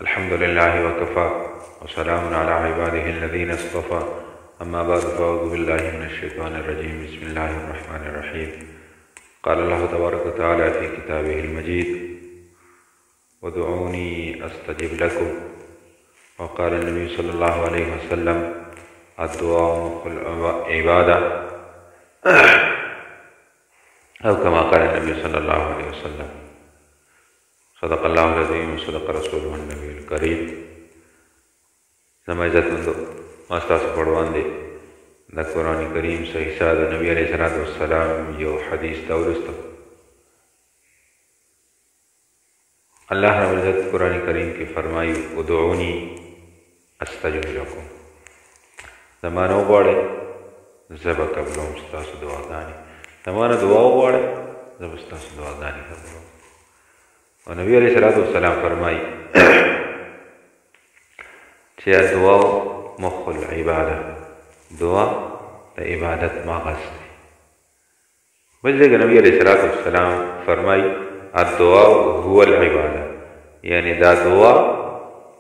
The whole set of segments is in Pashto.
الحمد لله وكفى وسلام على عباده الذين اصطفى. أما بعد فأعوذ بالله من الشيطان الرجيم. بسم الله الرحمن الرحيم. قال الله تبارك وتعالى في كتابه المجيد: ودعوني أستجب لكم. وقال النبي صلى الله عليه وسلم: الدعاء مخ العبادة، أو كما قال النبي صلى الله عليه وسلم. صدق الله العظيم وصدق رسوله النبي الكريم. زما عزتمندو ما ستاسو پړوان دي د قرآن کریم صحیح سره د نبی علیه الصلاۃ والسلام یو حدیث ته ورسته. الله رب العزت قرآن کریم کې فرمایي: ادعوني استجب لكم. زمانه وغواړئ زه به قبلوم ستاسو دعاګانې. زمانه دعا وغواړئ زه به ستاسو دعاګانې قبلوم. اور نبی علیہ الصلوۃ والسلام فرمائی چې دعا مخ العبادة، دعا د عبادت مغز دی. بل ځای نبی علیہ الصلوۃ والسلام فرمائی الدعاء هو العبادة، یعنی دا دعا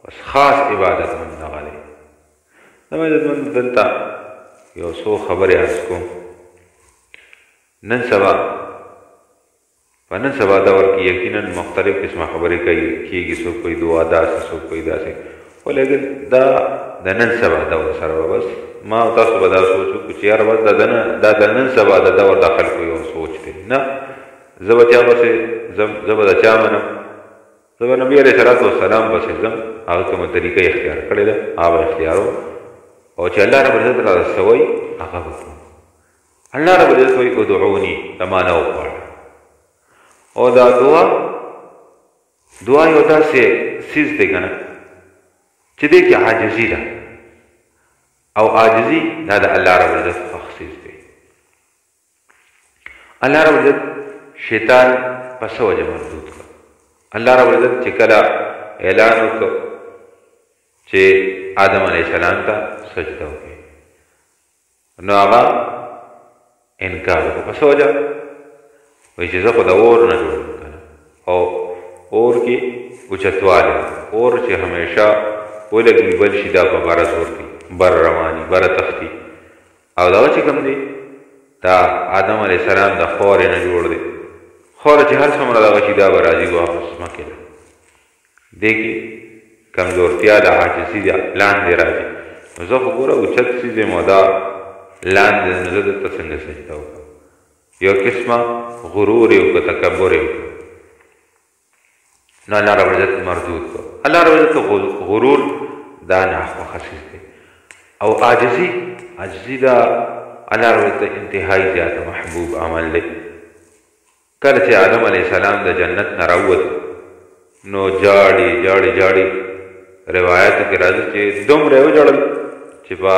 بس خاص عبادت من دغه دی. زما عزتمند دلته یو څو خبرې عرض کوم. نن سبا دور کې یقینا مختلف قسمه خبرې کېږي. څوک کوئی دعا داسې، څوک کوئی داسې، خو لیکن دا د نن سبا دور سره بس ما او تاسو به دا سوچ وکړو چې یاره بس دا د نن سبا د دور د خلکو یو سوچ دی. نه، زه به چا پسې ځم، زه به د چا منم، زه به نبي علیه الصلاۃ والسلام پسې ځم. هغه کومه طریقه اختیار کړې ده هغه به اختیاروم، او چې الله رب العزت را رسوي هغه به کوم. الله رب العزت وایي ادعوني، زمانه وغواړه. او دا دعا یو داسې څیز دی که نه چې دی کې عاجزي ده، او عاجزي دا د الله رب العزت خوښ څیز دی. الله رب العزت شیطان په څه وجه مردود کړ؟ الله رب العزت چې کله اعلان وکړ چې آدم علیه السلام ته سجده وکړي، نو هغه انکار وکړ. په څه وجه؟ وایي چې زه خو د اور نه جوړ یم که نه، او اور کې اوچتوالی، اور چې همیشه ولګي بل شي دا په بره زور کوي، بر رواني، بره تښتي. او دغه چې کوم دی دا آدم علیه السلام د خاورې نه جوړ دی. خاوره چې هر څومره دغه شي دا به راځي واپس ځمکې ته. دې کې کمزورتیا د عاجزي ده، لاندې راځي. نو زه خو ګوره اوچت څیز یم او دا لاندې، نو زه درته څنګه سجده وکړم؟ یو قسمه غرور یو که تکبر یو. نو الله رب العزت مردود کړ. الله رب العزت غرور دا ناخوښه څیز دی، او عاجزي دا الله رب العزت انتهایی زیاته محبوب عمل دی. کله چې آدم علیه السلام د جنت نه راووت نو جاړي روایتو کې راځي چې دومره یې وژړل چې په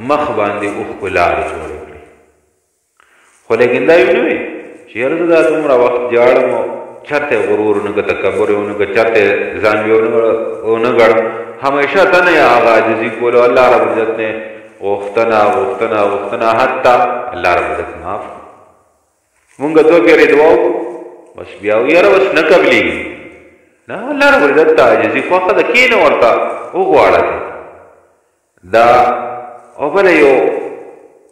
مخ باندې اوښکو لارې جوړې کړې. خو لیکن دا یو نه وي چې یاره زه دا دومره وخت جاړم او چرته غرور ونه که تکبر ونه که چرته ځان مې ونه ګڼم. همیشه ته نه هغه عاجزي کول، او الله رب العزت نه غوښتنه حتی الله رب العزت معاف. مونږ دوه پیرې دعا وکړو بس بیا یاره بس نه قبلېږي. نه، الله رب العزت ته عاجزي خوښه ده، کښېنه ورته وغواړه. دا او بله یو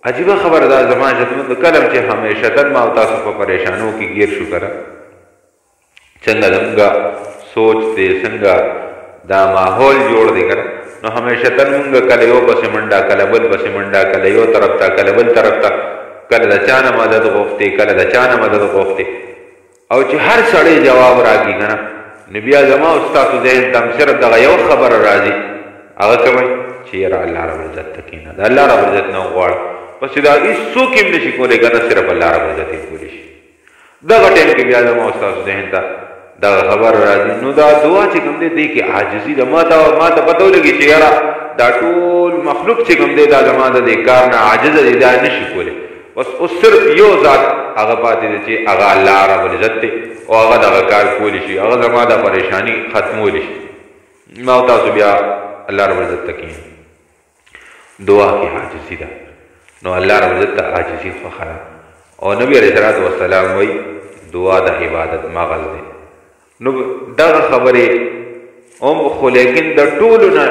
عجیبه خبره ده زما عزتمندو، کله چې همیشتن ما او تاسو په پریشانو کې ګیر شو که نه، څنګه زمونږ سوچ دی، څنګه دا ماحول جوړ دی که نه، نو همیشتن مونږ کله یو پسې منډه، کله بل پسې منډه، کله یو طرف ته کله بل طرف ته، کله د چا نه مدد غوښتې کله د چا نه مدد غوښتې. او چې هر سړی جواب راکړي که نه، نو بیا زما او ستاسو ذهن ته هم صرف دغه یو خبره راځي، هغه کوئ چې یاره الله رب العزت ته کښېنه، د الله رب العزت نه وغواړه. بس دا هېڅوک هم نشي کولی که نه، صرف الله رب العزت یې کولی شي. دغه ټایم کې بیا زما او ستاسو ذهن ته دغه خبر راځي. نو دا دعا چې کوم دی دې کې عاجزي ده. ما ته پته ولګي چې یاره دا ټول مخلوق چې کوم دی دا زما د دې کار نه عاجزه دی، دا نشي کولی. بس اوس صرف یو ذات هغه پاتې دی چې هغه الله رب العزت دی، او هغه دغه کار کولی شي، هغه زما د پریشاني ختمولی شي. ما او تاسو بیا الله رب العزت ته کښېنو. دعا کې عاجزي ده، نو الله رب العزت ته عاجزي خوښه ده. او نبی علیه الصلاۃ والسلام وایي دعا د عبادت مغز دی. نو دغه خبرې خو لیکن د ټولو نه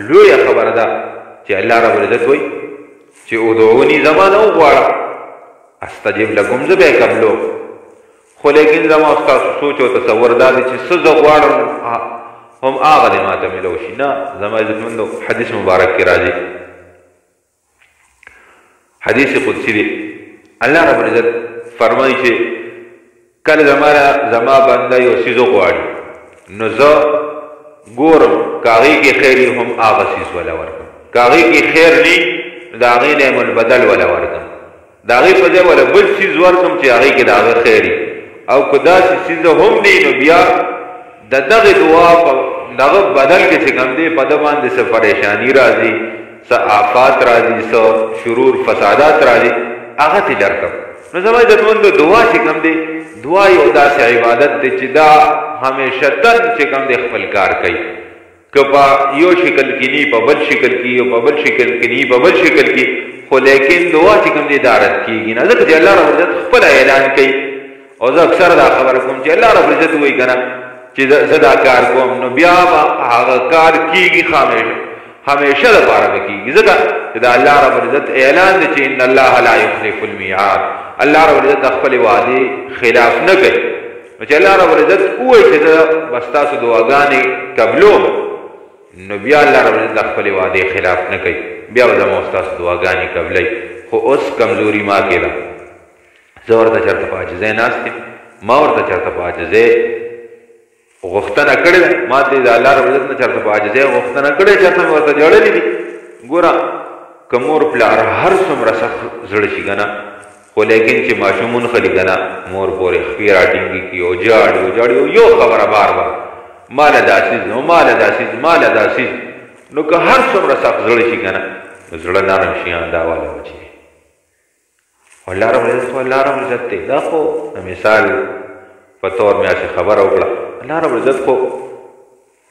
لویه خبره ده چې الله رب العزت وایي چې ادعوني زما نه وغواړه استجب لکم زه به یې قبلو. خو لیکن زما ستاسو سوچ او تصور دا دی چې څه زه غواړم هم هغه دې ما ته میلو شي. نه زما عزتمندو حدیث مبارک کې راځي، حدیث قدسی دی، الله رب العزت فرمایي چې کله زما بنده یو څیز وغواړي نو زه ګورم که هغې کې خیر هم هغه څیز وله ورکړم، که هغې کې خیر نه د هغې نه یې منبدل وله ورکړم، د هغې په ځای وله بل څیز ورکړم چې هغې کې د هغه خیر او که داسې څیزه هم نه نو بیا د دغې دعا په دغه بدل کې چې کوم دی په ده باندې څه پریشاني راځي، څه آفات راځي، څه شرور فسادات راځي، هغه ترې درکړم. نو زما عزتمندو دعا چې کوم دی دعا یو داسې عبادت دی چې دا همیشتن چې کوم دی خپل کار کوي، که په یو شکل کې نی په بل شکل کې یو په بل شکل کې نی په بل شکل کې، خو لیکن دعا چې کوم دی دا رد کېږي نه، ځکه چې الله رب العزت خپل اعلان کوي. او زه اکثر دا خبره کوم چې الله رب العزت وایي که نه چې زه دا کار کوم نو بیا به هغه کار کېږي همیشه دپاره به کېږي، ځکه چې د الله رب العزت اعلان دی چې ان الله لا یخلف المیعاد، الله رب العزت د خپلې وعدې خلاف نه کوي. نو چې الله رب العزت ووایي چې زه به ستاسو دعاګانې قبلوم نو بیا الله رب العزت د خپلې وعدې خلاف نه کوي، بیا به زما ستاسو دعاګانې قبلوي. خو اوس کمزوري ما کې ده، زه ورته چېرته په عاجزۍ ناست یم، ما ورته چېرته په عاجزۍ غوښتنه کړې ده، ما ته د الله رب العزت نه چېرته په عاجزۍ غوښتنه کړې، چېرته مې ورته جوړلي دي. ګوره که مور پلار هر څومره سخت زړه شي که نه، خو لیکن چې ماشومون خلي که نه مور پورې خپې راټینګي کړي او جاړي او یو خبره بار بار ماله دا څیز نو ماله دا څیز ماله دا څیز، نو که هر څومره سخت زړه شي که نه نو زړه نرم شیان دا والا وچي. الله رب العزت الله رب العزت دی، دا خو د مثال په طور مې هسې خبره وکړه. الله رب العزت خو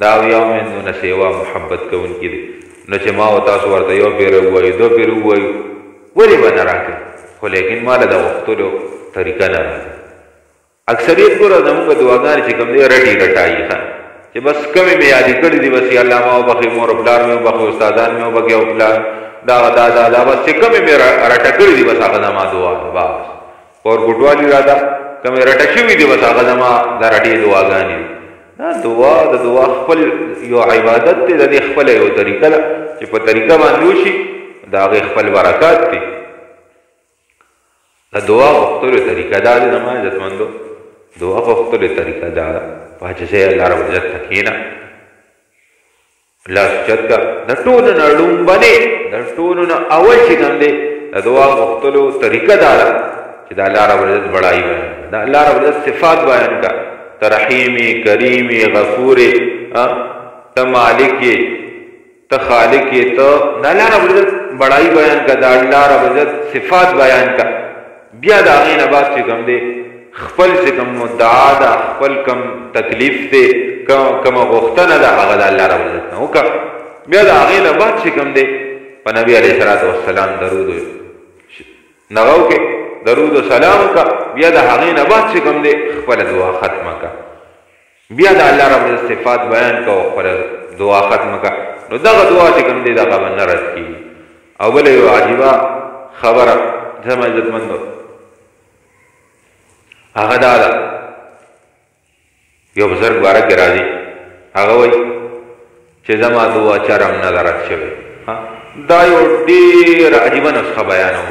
دا اویاو میندونه سیوا محبت کوونکي دی، نو چې ما او تاسو ورته یو پېره ووایو دو پېره ووایو ولې به نه راکړي، خو لیکن ماله د غوښتلو طریقه نه راځي. اکثریت ګوره زمونږ دعاګانې چې کوم دی رټي رټایي ښه چې بس کمې مې یادې کړي دي، بس یا الله ما وبخښي، مور پلار مې وبخښي، استادان مې وبخښي او پلار دا بس چې کمې مې رټه کړي دي بس هغه زما دعا ده بس. اورګوټوالي راته کمې رټه شوي دي بس هغه زما دا رټې دعاګانې دي. دا دعا د دعا خپل یو عبادت دی، د دې خپله یو طریقه ده چې په طریقه باندې وشي د هغې خپل برکات دي. د دعا غوښتلو طریقه دا ده زما عزتمندو، دعا غوښتلو طریقه دا ده په عاجزۍ الله رب العزت ته کښېنه، لاس اوچت کړه. د ټولو نه لومبنې د ټولو نه اول چې کوم دی د دعا غوښتلو طریقه دا ده چې د الله رب العزت بړایي بیان کړه، د الله رب العزت صفات بیان کړه، ته رحیم یې، کریم یې، غفور یې، ته مالک یې، ته خالق یې، ته د الله رب العزت بړایي بیان کړه، د الله رب العزت صفات بیان کړه. بیا د هغې نه بعد چې کوم دی خپل چې کوم مدعا ده، خپل کوم تکلیف دی، کومه غوښتنه ده هغه د الله رب العزت نه وکړه. بیا د هغې نه بعد چې کوم دی په نبي علیه صلات وسلام درود نغه وکړې، درود و سلام وکړه. بیا د هغې نه بعد چې کوم دی خپله دعا ختمه کړه، بیا د الله رب العزت صفات بیان کړه او خپله دعا ختمه کړه. نو دغه دعا چې کوم دی دغه به نه رد کېږي. او بله یو عجیبه خبره زما عزتمندو هغه دا ده، یو بزرګ باره کې راځي، هغه وایي چې زما دعا چرم نه ده رد شوې. دا یو ډېره عجیبه نسخه بیانوم.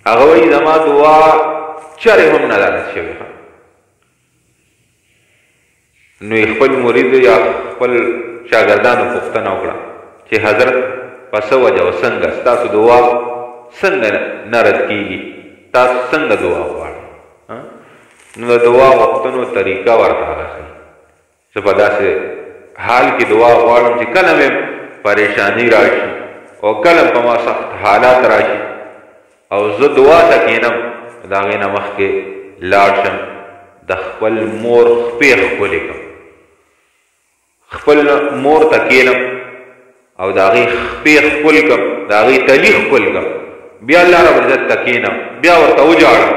هغه وایي زما دعا چرې هم نه ده رد شوې. نو خپل مرید یا خپل شاګردانو پوښتنه وکړه چې حضرت په څه وجه او څنګه ستاسو دعا څنګه نه رد کېږي، تاسو څنګه دعا غواړئ؟ نو د دعا غوښتنو طریقه ورته هغه ښایي. زه په داسې حال کې دعا غواړم چې کله مې پریشاني راشي او کله په ما سخت حالات راشي او زه دعا ته کښېنم، د هغې نه مخکې لاړ شم د خپل مور خپې ښکلې کړم، خپل مور ته کښېنم او د هغې خپې ښکل کړم، د هغې تلي ښکل کړم. بیا الله رب العزت ته کښېنم، بیا ورته وجاړم،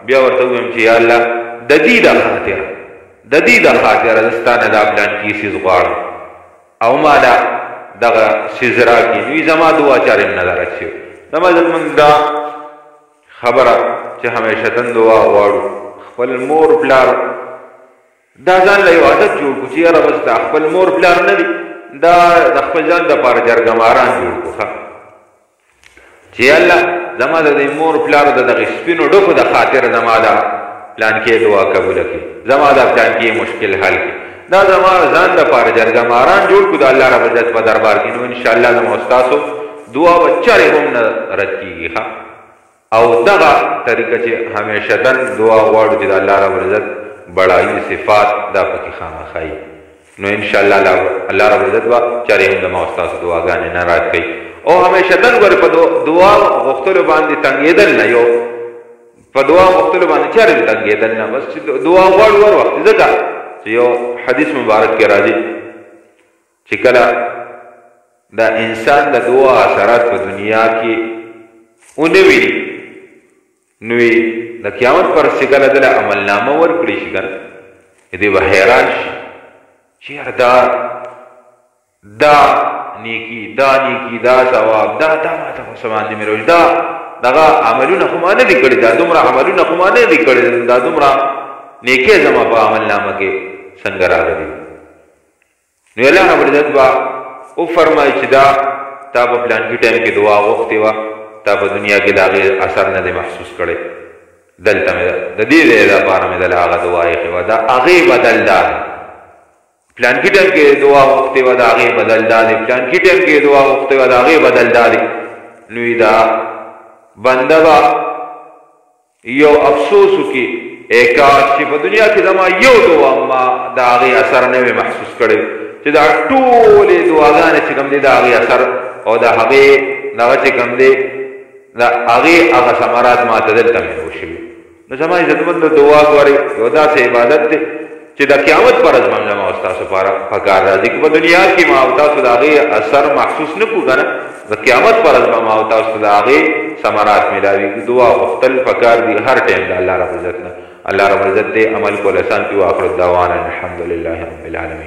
بیا ورته ووایم چې یا الله د دې د خاطره د دې د خاطره دستانه دا پلان کې سیز غواړم او ما دا دغه سیز راکړي نو زما دعا چارې نظر اچي زما زمونږ دا خبره چې همیشه تن دعا غواړو خپل مور پلار دا ځان له یو عادت جوړ کړو چې یاره بس دا خپل مور پلار نه دي دا د خپل ځان دپاره جرګه ماران جوړ کړو ښه چې الله زما د دې مور پلار د دغې سپینو ډکو د خاطر زما دا پلان کې دعا قبوله کړي زما دا پلان کې مشکل حل کړي دا زما ځان دپاره جرګه ماران جوړ کړو د الله رب العزت په دربار کې نو انشاءالله زما ستاسو دعا به چرې هم نه رد کېږي ښه او دغه طریقه چې همیشه دن دعا غواړو چې د الله رب العزت بڑائی صفات دا پکې خامخایي نو انشاءالله الله رب العزت به چرې هم زما ستاسو دعاګانې نه رد کوي او همیشه دن ګورې په دعا غوښتلو باندې تنګېدل نه یو په دعا غوښتلو باندې چرې تنګېدل نه بس چې دعا غواړو هر وخت ځکه چې یو حدیث مبارک کې راځي چې کله د انسان د دعا اثرات په دنیا کې ونه ویني نو د قیامت پر چې کله دله عملنامه ورکړي شي که نه دې به حیران شي چې یاره دا نیکي دا ثواب دا ماته خو څه باندې مې روش دا دغه عملونه خو ما نه دي کړي دا دومره عملونه خو ما نه دي کړي دا دومره نیکۍ زما په عملنامه کې څنګه راغلي نو الله رب العزت به وفرمایي چې دا تا په پلانکي ټایم کې دعا غوښتې وه تا په دنیا کې د هغې اثر نه دی محسوس کړی دلته مې د دې لپاره مې دله هغه دعا ایښې وه د هغې بدل دا دی پلانکي ټایم کې دعا غوښتې وه د هغې بدل دا دی پلانکي ټایم کې دعا غوښتې وه د هغې بدل دا دی نو دا بنده به یو افسوس وکړي کاش چې په دنیا کې زما یو دعا ما د هغې اثر نه وي محسوس کړی چې دا ټولې دعاګانې چې کوم دی د هغې اثر او د هغې دغه چې کوم دی د هغې هغه ثمرات ما ته دلته میلاو شوي نو زما عزتمندو دعا ګورئ یو داسې عبادت دی چې د قیامت پر ورځ به زما او ستاسو په کار راځي که په دنیا کې ما او تاسو د هغې اثر محسوس نه کړو که نه د قیامت پر ورځ به ما او تاسو د هغې ثمرات میلاویږي دعا غوښتل پکار دي هر ټایم د الله رب العزت نه الله رب العزت دې عمل کول اسان کړي واخر الدعوانا الحمد لله رب العالمین